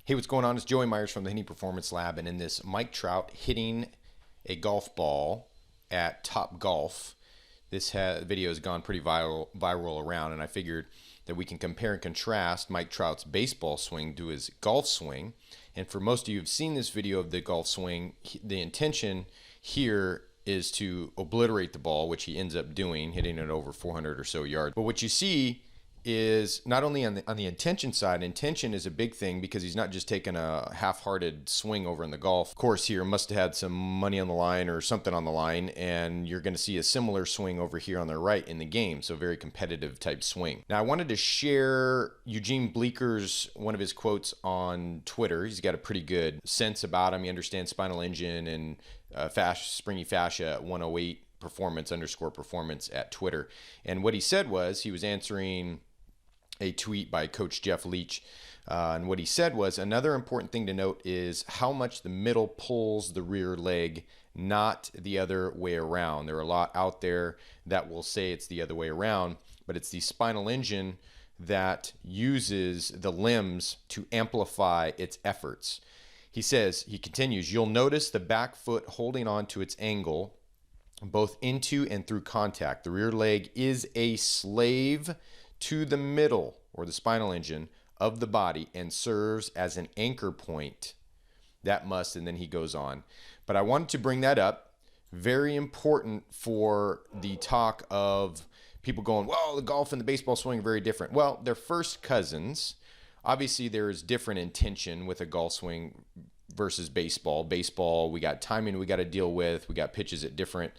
Hey, what's going on? It's Joey Myers from the Hitting Performance Lab, and in this Mike Trout hitting a golf ball at Top Golf, this video has gone pretty viral around, and I figured that we can compare and contrast Mike Trout's baseball swing to his golf swing. And for most of you who've seen this video of the golf swing, the intention here is to obliterate the ball, which he ends up doing, hitting it over 400 or so yards. But what you see is not only on the intention side. Intention is a big thing because he's not just taking a half-hearted swing over in the golf course here. Must have had some money on the line or something on the line, and you're going to see a similar swing over here on the right in the game. So very competitive type swing. Now I wanted to share Eugene Bleeker's one of his quotes on Twitter. He's got a pretty good sense about him. He understands spinal engine and springy fascia at 108 performance at Twitter. And what he said was he was answering a tweet by Coach Jeff Leach. And what he said was, another important thing to note is how much the middle pulls the rear leg, not the other way around. There are a lot out there that will say it's the other way around, but it's the spinal engine that uses the limbs to amplify its efforts. He says, he continues, you'll notice the back foot holding on to its angle both into and through contact. The rear leg is a slave to the middle or the spinal engine of the body and serves as an anchor point. That must, and then he goes on. But I wanted to bring that up. Very important for the talk of people going, well, the golf and the baseball swing are very different. Well, they're first cousins. Obviously, there is different intention with a golf swing versus baseball. Baseball, we got timing we got to deal with. We got pitches at different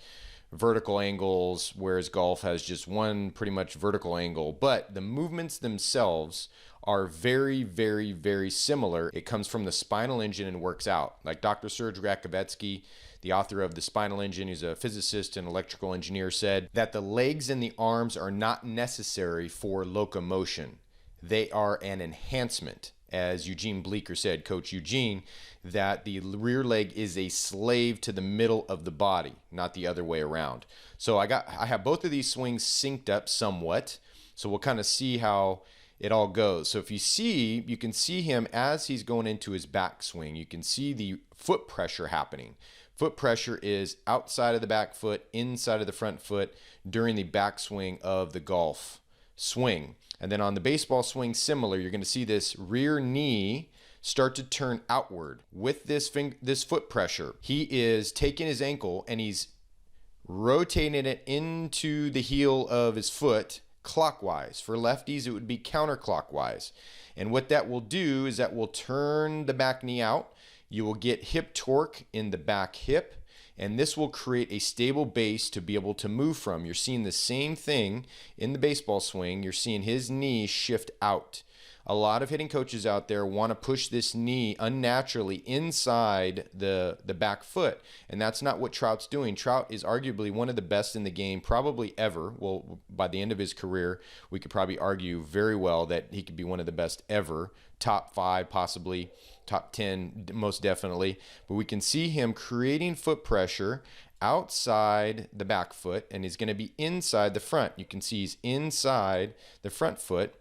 vertical angles, whereas golf has just one pretty much vertical angle. But the movements themselves are very, very, very similar. It comes from the spinal engine and works out. Like Dr. Serge Rakovetsky, the author of The Spinal Engine, who's a physicist and electrical engineer, said that the legs and the arms are not necessary for locomotion. They are an enhancement. As Eugene Bleeker said, Coach Eugene, that the rear leg is a slave to the middle of the body, not the other way around. So I have both of these swings synced up somewhat. So we'll kind of see how it all goes. So if you can see him as he's going into his backswing. You can see the foot pressure happening. Foot pressure is outside of the back foot, inside of the front foot during the backswing of the golf swing. And then on the baseball swing, similar, you're going to see this rear knee start to turn outward with this foot pressure. He is taking his ankle and he's rotating it into the heel of his foot clockwise. For lefties, it would be counterclockwise. And what that will do is that will turn the back knee out. You will get hip torque in the back hip, and this will create a stable base to be able to move from. You're seeing the same thing in the baseball swing. You're seeing his knee shift out. A lot of hitting coaches out there want to push this knee unnaturally inside the back foot, and that's not what Trout's doing. Trout is arguably one of the best in the game, probably ever. Well, by the end of his career, we could probably argue very well that he could be one of the best ever, top 5, possibly top 10, most definitely. But we can see him creating foot pressure outside the back foot, and he's going to be inside the front. You can see he's inside the front foot,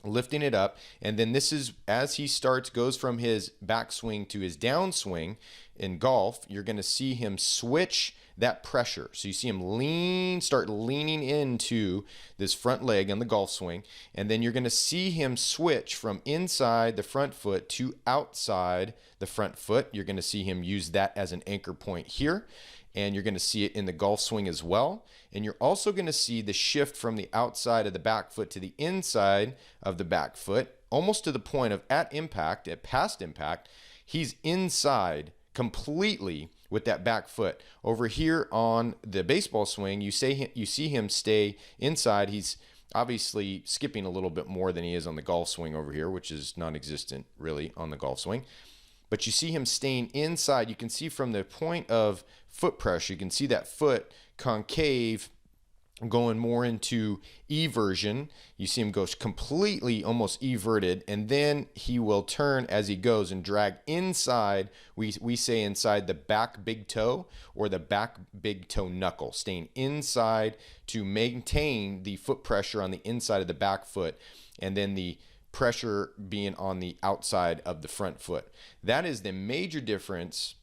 lifting it up. And then this is as he goes from his backswing to his downswing in golf, you're going to see him switch that pressure. So you see him start leaning into this front leg on the golf swing, and then you're going to see him switch from inside the front foot to outside the front foot. You're going to see him use that as an anchor point here, and you're going to see it in the golf swing as well. And you're also going to see the shift from the outside of the back foot to the inside of the back foot, almost to the point of at past impact, he's inside completely with that back foot. Over here on the baseball swing, you see him stay inside. He's obviously skipping a little bit more than he is on the golf swing over here, which is non-existent really on the golf swing. But you see him staying inside. You can see from the point of foot pressure, you can see that foot concave going more into eversion. You see him go completely almost everted, and then he will turn as he goes and drag inside. We say inside the back big toe or the back big toe knuckle, staying inside to maintain the foot pressure on the inside of the back foot. And then the pressure being on the outside of the front foot. That is the major difference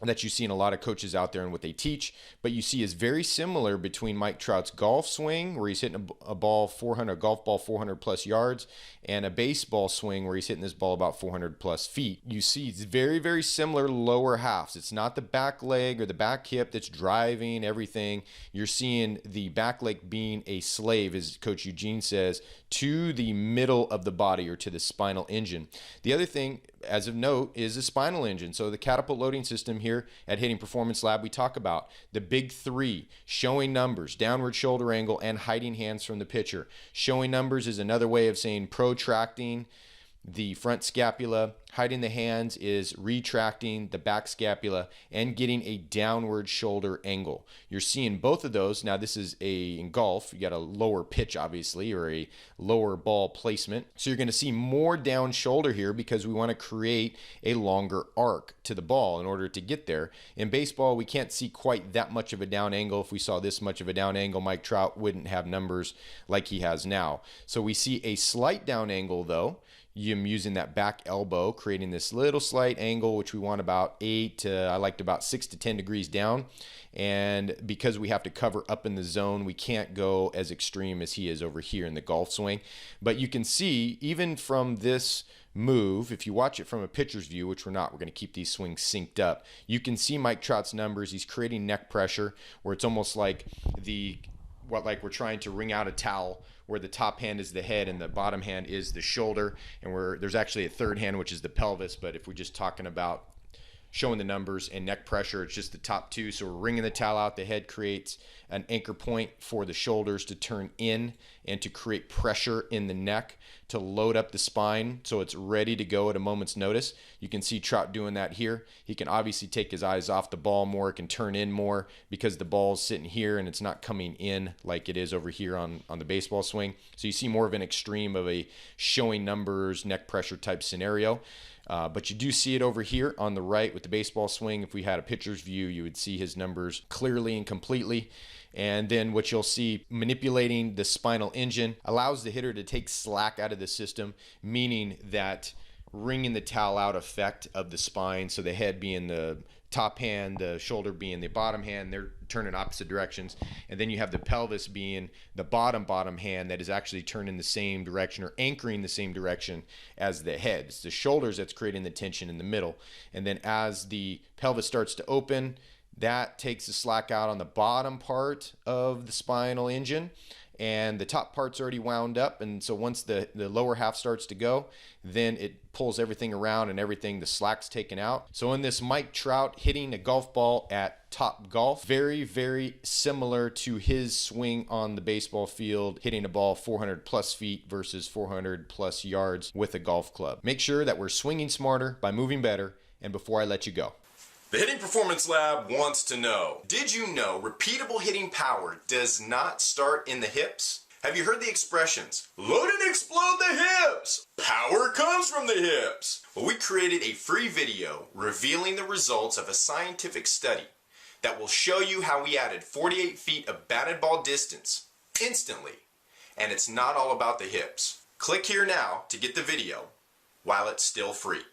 that you see in a lot of coaches out there and what they teach, but you see is very similar between Mike Trout's golf swing, where he's hitting a golf ball 400 plus yards, and a baseball swing where he's hitting this ball about 400 plus feet. You see it's very, very similar lower halves. It's not the back leg or the back hip that's driving everything. You're seeing the back leg being a slave, as Coach Eugene says, to the middle of the body or to the spinal engine. The other thing, as of note, is the spinal engine. So the catapult loading system here at Hitting Performance Lab, we talk about the big three: showing numbers, downward shoulder angle, and hiding hands from the pitcher. Showing numbers is another way of saying protracting the front scapula. Hiding the hands is retracting the back scapula and getting a downward shoulder angle. You're seeing both of those. Now this is in golf, you got a lower pitch obviously, or a lower ball placement. So you're going to see more down shoulder here because we want to create a longer arc to the ball in order to get there. In baseball, we can't see quite that much of a down angle. If we saw this much of a down angle, Mike Trout wouldn't have numbers like he has now. So we see a slight down angle though. I'm using that back elbow, creating this little slight angle, which we want about 8 to, I liked about 6 to 10 degrees down. And because we have to cover up in the zone, we can't go as extreme as he is over here in the golf swing. But you can see, even from this move, if you watch it from a pitcher's view, which we're not, we're going to keep these swings synced up, you can see Mike Trout's numbers. He's creating neck pressure where it's almost like like we're trying to wring out a towel, where the top hand is the head and the bottom hand is the shoulder, and there's actually a third hand, which is the pelvis. But if we're just talking about showing the numbers and neck pressure, it's just the top two. So we're wringing the towel out. The head creates an anchor point for the shoulders to turn in and to create pressure in the neck to load up the spine so it's ready to go at a moment's notice. You can see Trout doing that here. He can obviously take his eyes off the ball more. It can turn in more because the ball's sitting here and it's not coming in like it is over here on the baseball swing. So you see more of an extreme of a showing numbers, neck pressure type scenario. But you do see it over here on the right with the baseball swing. If we had a pitcher's view, you would see his numbers clearly and completely. And then what you'll see, manipulating the spinal engine allows the hitter to take slack out of the system, meaning that wringing the towel out effect of the spine, so the head being the top hand, the shoulder being the bottom hand, they're turning opposite directions. And then you have the pelvis being the bottom hand that is actually turning the same direction or anchoring the same direction as the head. It's the shoulders that's creating the tension in the middle. And then as the pelvis starts to open, that takes the slack out on the bottom part of the spinal engine, and the top part's already wound up. And so once the lower half starts to go, then it pulls everything around and the slack's taken out. So in this Mike Trout hitting a golf ball at Top Golf, very, very similar to his swing on the baseball field, hitting a ball 400 plus feet versus 400 plus yards with a golf club. Make sure that we're swinging smarter by moving better. And before I let you go, the Hitting Performance Lab wants to know, did you know repeatable hitting power does not start in the hips? Have you heard the expressions, load and explode the hips? Power comes from the hips. Well, we created a free video revealing the results of a scientific study that will show you how we added 48 feet of batted ball distance instantly. And it's not all about the hips. Click here now to get the video while it's still free.